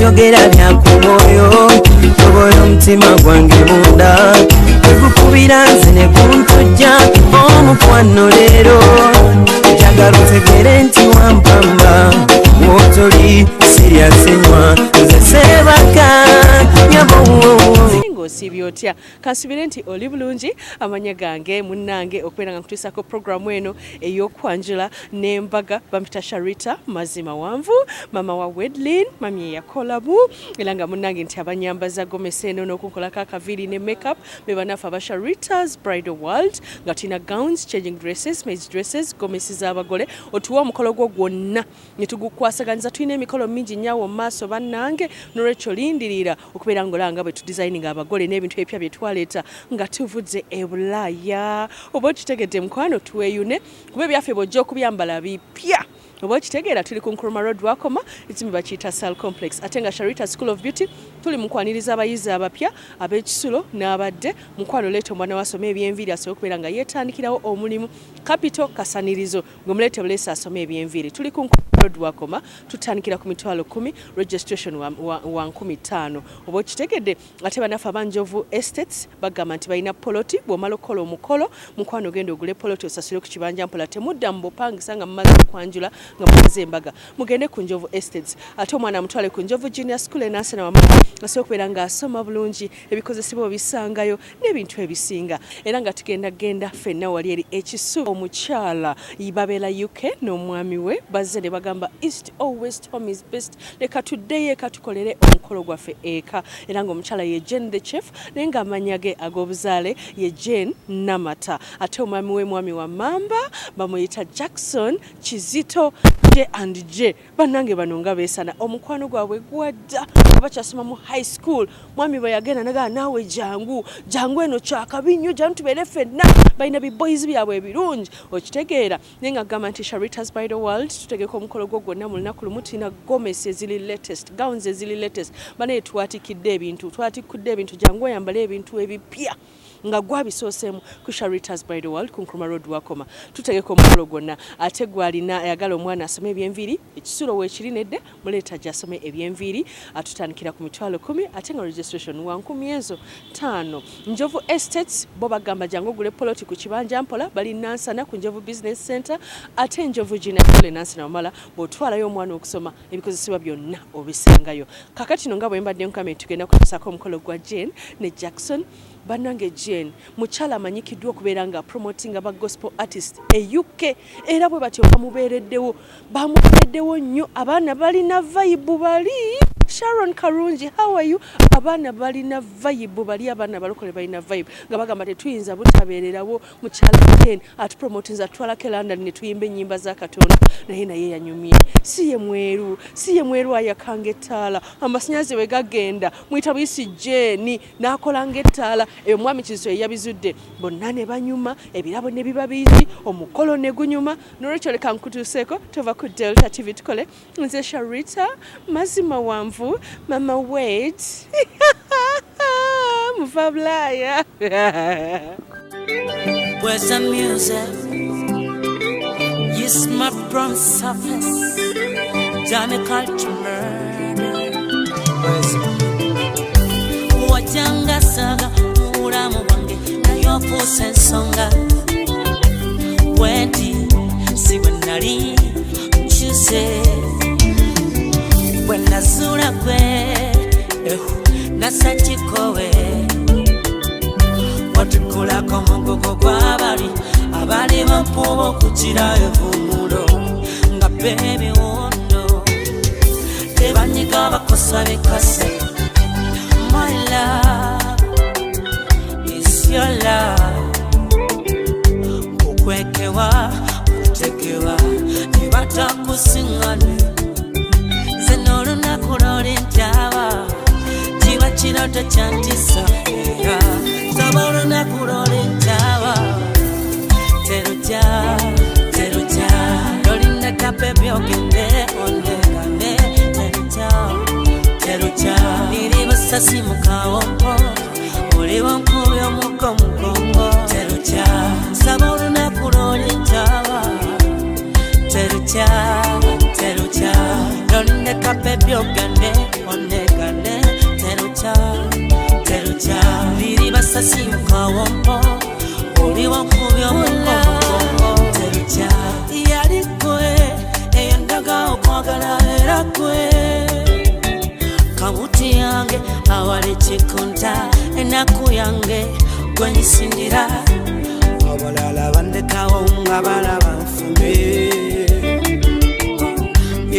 njogera bya ku mwoyo tobola omutima gwange munda tegukubira nze ne kuntujja omukwano leero njagala otegere nti wampamba wotoli siryasenywa nze sebaka nyabo osibye otya kansubire nti oli bulungi amanya gange munnange okubeera nga nkutuusako programu eno ey'okwanjula n'embaga bampita Sharita mazima wanvu mama wa Wedlin mami eyakolamu era nga munnange nti abanyambaza gomesa eno n'okunkolako akaviiri ne makeup be banafu aba Sharita's Bridal World nga tulina gowns, changing dresses, maids dresses, gomesi z'abagole otuwa omukolo gwo gwonna ne tugukwasaganiza tulina emikolo mingi nnyawo mu maaso bannange n'olwekyo lindirira okubeera ng'olanga bwe tudesigninga abagole n'ebintu ebipya bye twaleeta nga tuvudde e Bulaaya oba okitegedde mukwano tuweyune kuba ebyaffe bw'ojja okubyambala bipya oba okitegeera tuli ku Nkrumah Road Wakoma ekimi bakiyita Sal Complex ate nga Sharita School of Beauty tuli mukwaniriza abayizi abapya ab'ekisulo n'abadde mukwano leeta omwana wasoma ebyenviiri asobola okubeera nga yeetandikirawo omulimu Capital Kasanirizo ng'omuleete buleesi asoma ebyenviiri tuli ku Nkrumah Road Wakoma tutandikira ku mitwalo 10 registration wa 15 oba okitegedde ate banafu abanjovu estates bagamba nti balina poloti bw'omala okukola omukolo mukwano ogenda ogule poloti osasule ku kibanja mpola temudda mu bupangisa nga mumaze okwanjula nga mumaze embaga mugende ku Njovu Estates ate omwana mutwale ku Njovu Junior School enansana wamama asobola okubeera nga asoma bulungi ebikozesebwa bisangayo n'ebintu ebisinga era nga tugenda ffenna wali eri ekisu omukyala babeera UK n'omwami we bazze ne bagamba East or West home is best leka tuddeyo eka tukolere omukolo gwaffe eka era ng'omukyala ye Jane the chef naye nga amanya ge ag'obuzaale ye Jane Namata ate omwami we mwami wa Mamba bamuyita Jackson Kizito J and J bannange bano nga beesana omukwano gwabwe gwadda bakyasoma mu high school mwami bwe yagenda nagaa naawe jangu eno kyakabi nnyo janu tubeere ffenna balina biboyizi byabwe ebirungi okitegeera naye nga agamba nti Sharita's Bridal World tutegeka omukolo gwo gwonna mu lunaku lumu tulina gomesi eziri latest gowns eziri latest banaye twatikudde ebintu jangu oyambale ebintu ebipya nga gwabisooseemu ku Sharita's Bridal World ku Nkrumah Road Wakoma tutegeka omukolo gwonna ate gwalina ayagala omwana asome ebyenviiri ekisulo weekirinedde muleeta gy'asome ebyenviiri atutandikira ku mitwalo 10 ate nga registration wa 5,000 Njovu Estates bo bagamba jangu ogule poloti ku kibanja mpola bali Nansana ku Njovu Business Center ate Njovu Junior School Nansana wamala bw'otwalayo omwana okusoma ebikozesebwa byonna obisangayo kakati no nga bwe mbadde nkame tugenda kutusako omukolo gwa Jane ne Jackson bannange Jane mukyala amanyikiddwa okubeera nga promoting aba gospel artist e UK era bwe batyo bamubereddewo nnyo abaana balina vibe bali Sharon Karungi how are you abaana balina vibe bali abaana balokole balina vibe nga bagamba tetuyinza butabeererawo mukyala Jane atupromotinza atwalako London ne tuyimba ennyimba za Katonda naye yanyumye si ye mweru ayakanga ettaala amasanyaze we gagenda mwita buyisi Jane n'akolanga ettaala eyo mwami Kizito yabizudde bonna ne banyuma ebirabo ne biba bingi omukolo ne gunyuma n'olwekyo leka nkutuuseeko tova ku Delta TV tukole nze Sharita mazima wanvu mama wait muva Bulaaya where's the music you smart from surface Johnny culture murder wajanga saga mulamu wange nayofuuse ensonga bwenti siwe nali nkyuse bwe nazuula gwe nasakikowe watukulako mugogo gw'abali abali bampuba okukira evumulo nga bebiwondo tebanyiga bakosa bikase my love is your love kukwekewa kutekewa tibatakusiŋŋane nze n'olunaku lw'olintaba kiba kirooto kyantisa era saba olunaku lw'olintaba terujja lolindeka bebi ogende ondegane terujja niri busasi mukawompo oliwo nkubi omuko mugongo terujja saba olunaku lw'olintaba terujja lolindeka bebi ogende ondegane basasi mukawompo oli wankubya omugongo terutya yali gwe eyendaga okwagala era gwe kabuti yange awali kikunta enaku yange gwenyisindira abalala bandekawo nga balaba nfumbe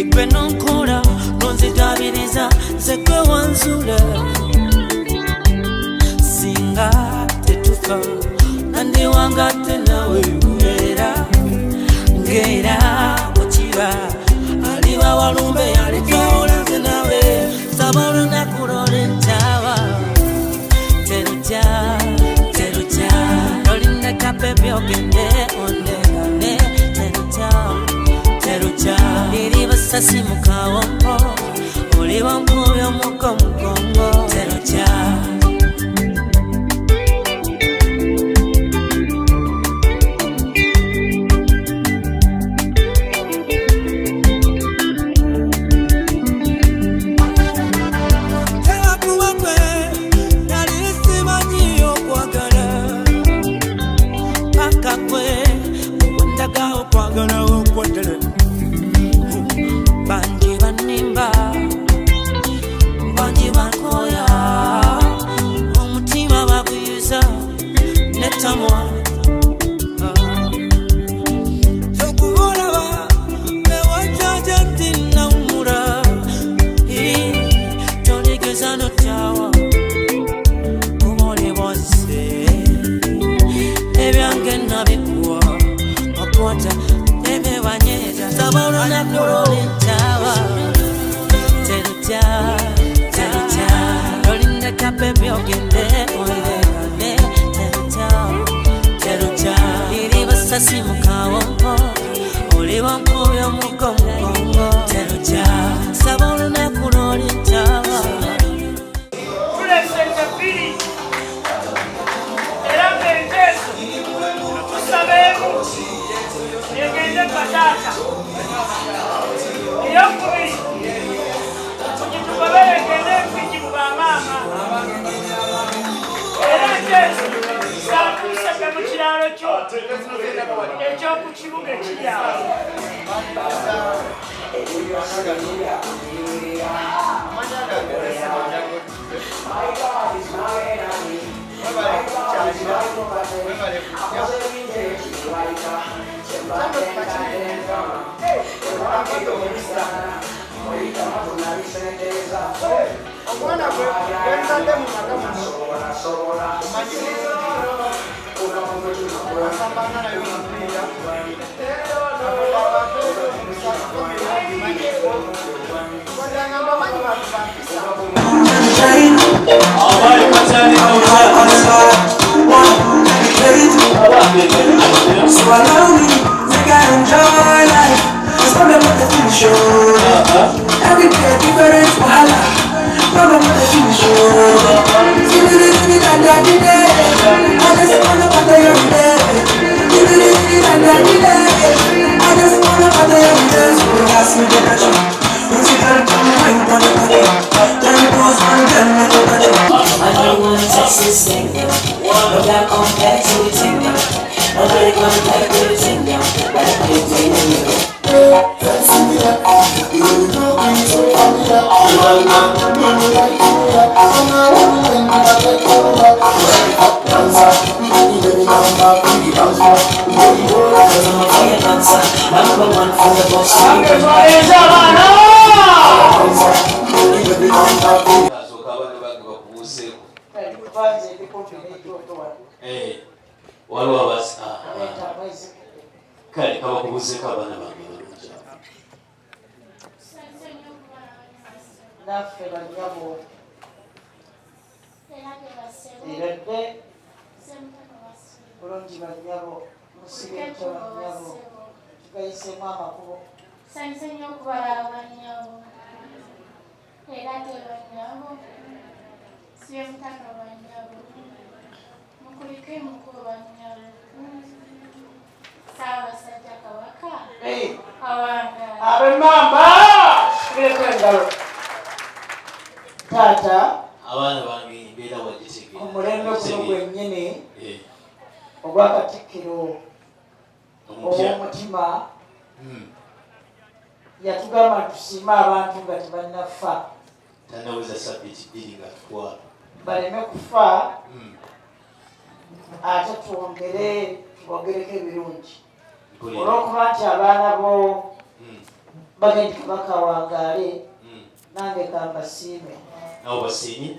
igwe nonkola nonzijabiriza zekwe wanzula singa tetufa nandi wangate nawe era ngera mukiba aliba walumbe yalitwaolanze nawe sabolo nakulole ntawa terutya terutya olinda kapepe ogende ondegane terutya terutya iri basasi mukawompo oli wankubya omugongo terutya banji banimba banji bakoya omutima baguyuza netamwa sokubolaba ewajaja tinnaumura toligeza notawa kubolebozise ebyange nabikuwa akwata ebewanyeza sabolo nakulole ntawa terutya terutya olinda kapepe ogende oiregane terutya terutya iri basasi mukawompo oli wankubya omugongo terutya sabolo nakulole ntawa tulesente bbiri era ng'enteeso tusabeemu egende pataata eyokubiri kugitugobere egende empiki mu bamaama era enteeso saatuuseke mu kiraalo kyo ekyoku kibuga ekiryawo omwana gwe genzadde mu asambanga nayo mupiira so allow me to get enjoy life. Problem with the finish show. Every day different wahala. Problem with the finish show. Give me that daddy day. I just wanna party every day. Give me that daddy day. I just wanna party every day. So ask me the question. Once you tell me I'm gonna party. Then it goes on, then I go party. I don't wanna touch this thing, but that comes back to the thing. Nobody comes back to the thing, but I can't do it. waliwo abasi kale kabakubuuzeko abaana bange balungi naffe banyabo eradde bulungi banyabo musibeko banyabo tugayiseemu amakubo sanyise nnyo okubalaba banyabo era te banyabo sibe mutaka banyabo mukulike mukulu banyabo Saabasajja Kabaka awanga ab'emmamba kireko engalo taata abaana bange embeera wagitegeera omulembe guno gwennyini ogwakatikkiro ow'omutima yatugamba tusiime abantu nga tebannafa tanaweza sabbiiti bbiri nga tutwala baleme kufa ate twongere tubogereko ebirungi olw'okuba nti abaana bo bagenda bakawangaale nange kambasiime nawo basiimye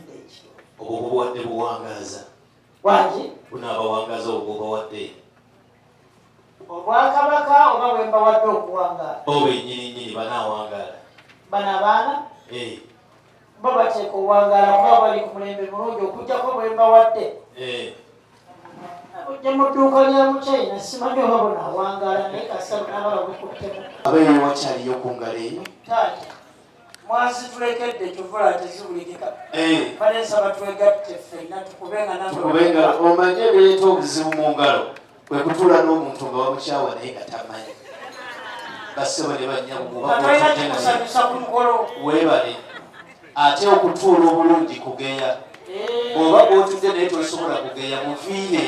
obwo bubawadde buwangaaza wangi bunaabawangaaza obwo bawadde obwakabaka oba bwe mbawadde okuwangaala oba ennyininyini banaawangaala bano abaana bo bateeka owangaala kuba bali ku mulembe mulungi okujjako bwe mbawadde ojja mu dduuka lya muchina simanyi oba bonaawangaala naye kasalo nabala bukuttemu abeeyo wakyaliyo ku ngalo eyo taata mwansi tulekedde tuvula tezibulikika balensaba twegatte ffenna tukubenga tukubenga omanye ebireeta obuzibu mu ngalo kwe kutuula n'omuntu nga wamukyawa naye nga tamanyi basebo ne banyabuweebale weebale ate okutuula obulungi kugeya oba bwotudde naye tosobola kugeya muviire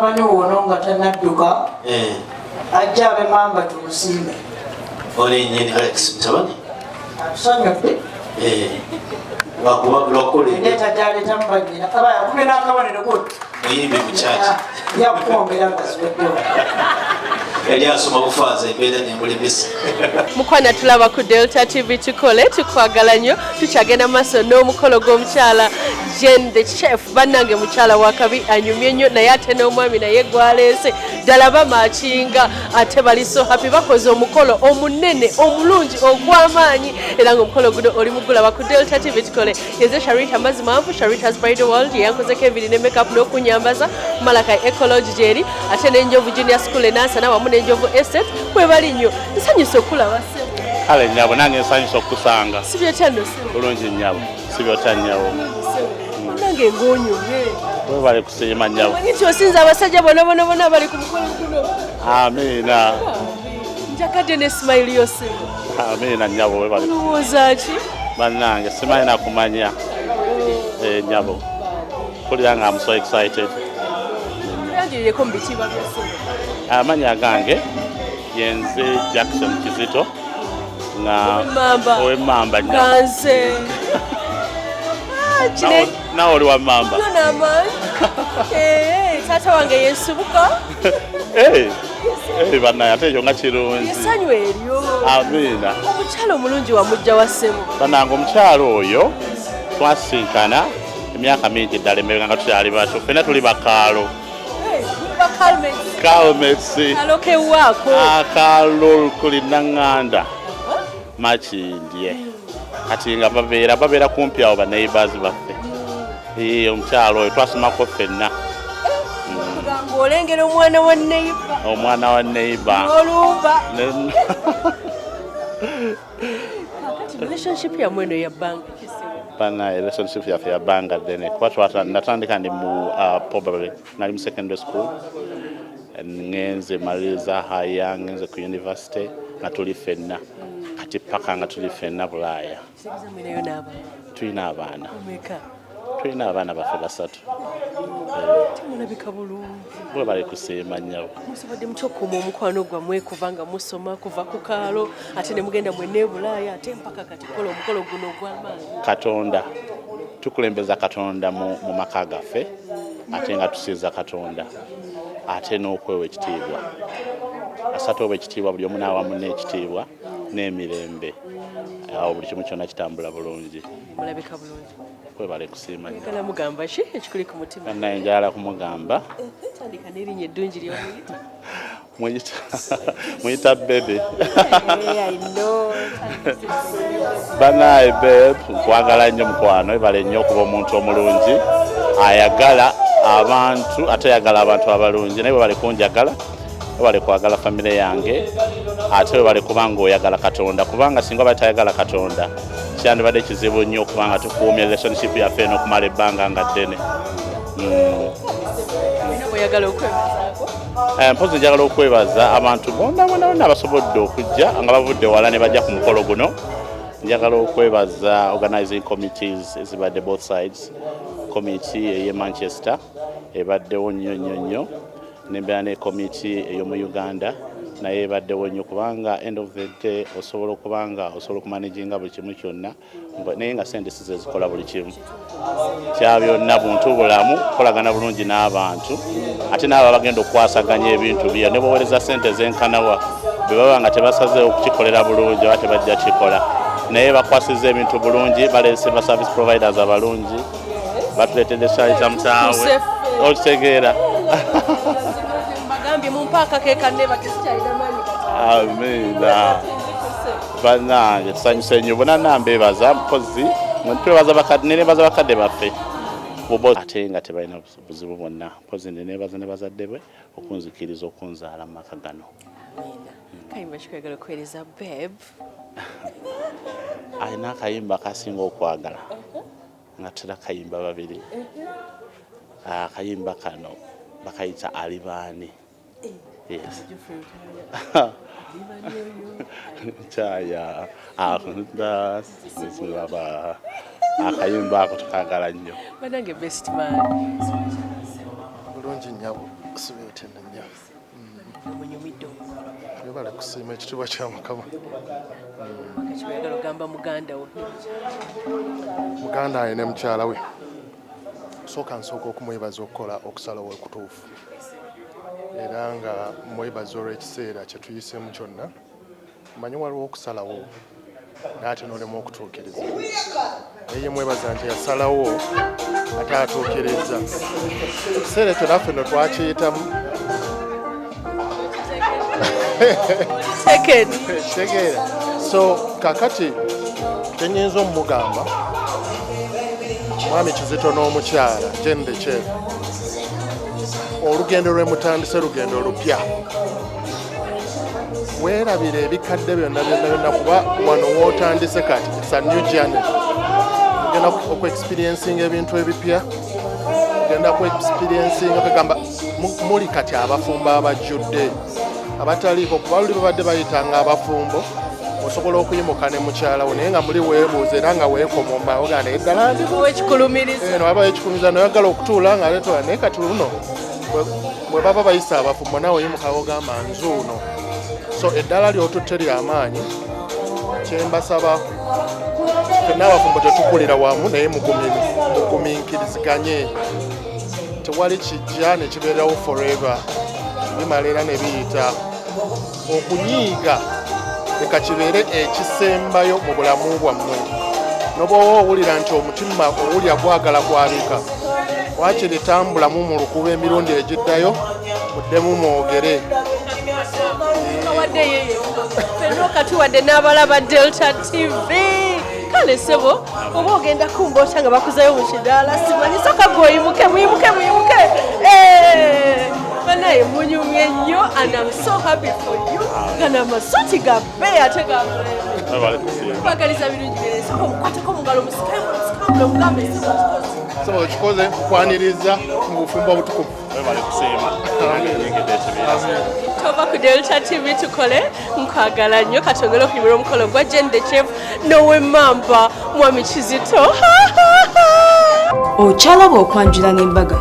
manyi wono nga tanadduka ajja abe mamba tumusiime oli nnyini Alex Mutabani atusanyudde lwakuleeta gyaleeta mubanyina aba yakumye n'akabonero gutyo muyimbi mukyaki yakuwombera nga ziweddewo yali asoma bufaaza embeera nemulemesa mukwana tulaba ku Delta TV tukole tukwagala nnyo tukyagenda maaso n'omukolo gw'omukyala Jane the chef bannange mukyala wakabi anyumye nnyo naye ate n'omwami naye gwaleese ddala bamakinga ate bali so happy bakoze omukolo omunene omulungi ogw'amaanyi era ng'omukolo guno oli mugulaba ku Delta TV tukole yeze Sharita Mazimanvu Sharita's Bridal World yankozeko ebiri ne makeup n'okunyambaza Malakai Ecology gyeri ate n'enjovu junior school enansana wamu n'enjovu estate kwe bali nnyo nsanyusa okulaba sebo kale nnyabo nange nsanyusa okusanga sibyotya nno sebo bulungi nnyabo sibyotya nnyabo nange ng'onyumye webale kusiima nnyabo nti osinza abasajja bona bali ku mukolo guno amiina njakadde ne smile yose amiina nnyabo webale olowooza ki bannange simanyi nakumanya nnyabo kulira nga I'm so excited yandirireko mu bitiibwa byose amanya gange yenze Jackson Kizito nga ow'emmamba nyanze nawe oli wammamba taata wange yensubuka bannaye ate ekyo nga kirungi esanyu eryo amiina omukyalo omulungi wamujja wa ssebo bannange omukyalo oyo twasinkana emyaka mingi ddala emabega nga tukyali bato ffenna tuli bakaalo kalmesi akalo kuli naŋŋanda makindye kati nga babeera kumpi awo baneighbors baffe omukyalo oyo twasomako ffenna olengera omwana wa neighbor olumba relationship yamwe eno yabbanga bana relationship yaffe yabbanga ddene kuba natandika ndi mu probably nali mu secondary school ngenze maliriza haya ngenze ku university nga tuli ffenna kati paka nga tuli ffenna Bulaaya tulina abaana baffe basatu Mulabika bulungi. Bwe bali kusiima nnyo. Musobodde mukyokuma omukwano gwammwe kuva nga musoma kuva ku kaalo ate ne mugenda mwenna e Bulaaya ate mpaka kati kola omukolo guno ogw'amaanyi. Katonda tukulembeza Katonda mu maka gaffe ate nga tusinza Katonda ate n'okwewa ekitiibwa. Asatu obw'ekitiibwa buli omu n'awamu n'ekitiibwa n'emirembe. Awo buli kimu kyonna kitambula bulungi. Mulabika bulungi. Kwebale kusiima nnyo. Njagala mugamba ki ekikuli ku mutima? Naye njagala kumugamba. Tandika n'erinnya eddungi ly'omuyita. Muyita Bebe. I know. Banaye Bebe, nkwagala nnyo mukwano, ebale nnyo okuba omuntu omulungi, ayagala abantu, ate ayagala abantu abalungi, naye bwe bali kunjagala, bale kwagala famire yange, ate bale kubanga oyagala Katonda, kubanga singa bali tayagala Katonda, kyandibadde kizibu nnyo okubanga tukuumya relationship yaffe n'okumala ebbanga nga ddene. Oyagala okwebazaako? Mpozi njagala okwebaza abantu bonna basobodde okujja nga bavudde wala ne bajja ku mukolo guno. Njagala okwebaza organizing committees ezibadde both sides. Committee ey'e Manchester ebaddewo nnyo nembeera ne committee ey'omu Uganda naye ebaddewo nnyo kubanga end of the day osobola okumanaginga buli kimu kyonna naye nga sente si ze zikola buli kimu. Kya byonna buntu bulamu kolagana bulungi n'abantu ate n'abo bagenda okukwasaganya ebintu byo ne baweereza sente zenkanawa bwe baba nga tebasazeewo okukikolera bulungi oba tebajja kikola naye bakwasiza ebintu bulungi baleese ba service providers abalungi batuleetedde Sharita mutaawe okitegeera. Mbagambye mumpaaka kekanne bakisikyalina maanyi kata. Amina. Bannange tusanyuse nnyo bonna nambeebaza mpozi twebaza bakadde baffe ate nga tebalina buzibu bwonna mpozi neneebaza ne bazadde bwe okunzikiriza okunzaala mu maka gano. Kayimba kikwagala okuweereza Bebe? Alina akayimba kasinga okwagala nga tera kayimba babiri. Akayimba kano bakayita Alibaani. Yes. Chaya akunda sisibaba akayimba ako tukagala nnyo. Banange best man. Bulungi nnyo sibeete nnyo. Munyumidde omukolo. Bale kusiima ekitiibwa kya Mukama. Kikwagala ogamba muganda wo. Muganda we ne mukyala we. Nsooka okumwebaza okukola okusalawo okutuufu. Era nga mwebaza olw'ekiseera kye tuyiseemu kyonna. Mmanyi waliwo okusalawo n'ate n'olema okutuukiriza. Naye mwebaza nti yasalawo ate atuukiriza. Ekiseera ekyo naffe no twakiyitamu. Tegeera. So kakati kyenyinza omugamba Mwami Kizito n'omukyala Jane the Chef. Olugendo lw'emutandise lugendo lupya. Weerabira ebikadde byonna kuba wano w'otandise kati it's a new journey. Ogenda ku-experiencing ebintu ebipya. Ogenda ku-experiencing okugamba muli kati abafumbo abajjudde. Abataliiko kuba luli babadde bayitanga abafumbo. Osobola okuyimuka ne mukyala wo naye nga muli weebuuza era nga weekomomba ogana eddala ndi ekikulumiriza. Eno aba ekikulumiriza noyagala okutuula nga leetwa naye kati luno bwe baba bayisa abafumbo nawe oyimuka ogamba nzuuno. So eddala ly'otutte ly'amaanyi kyembasaba ffenna abafumbo tetukulira wamu naye mugumiikiriziganye. Tewali kijja ne kibeerawo forever. Bimala era ne biyita. Okunyiiga leka kibeere ekisembayo mu bulamu bwammwe. N'obwoba owulira nti omutima owulya gwagala kwabika waakiri tambulamu mu lukuba emirundi egiddayo muddemu mwogere. Fenno kati wadde n'abalaba Delta TV. Kale sebo oba ogenda kumboota nga bakuzayo mu kidaala simanyi soka gwoyimuke muyimuke. Banaye munyumye nnyo and I'm so happy for you. Gana masoti ga bbeeyi ate ga mulembe. Bagaliza birungi birezi omukwateko mu ngalo musikambule omugambe so okikoze kukwaniriza mu bufumbo obutukuvu. Tova ku Delta TV tukole nkwagala nnyo katongole okunyumira omukolo gwa Jane the Chef n'ow'emmamba Mwami Kizito. Okyalaba okwanjula n'embaga.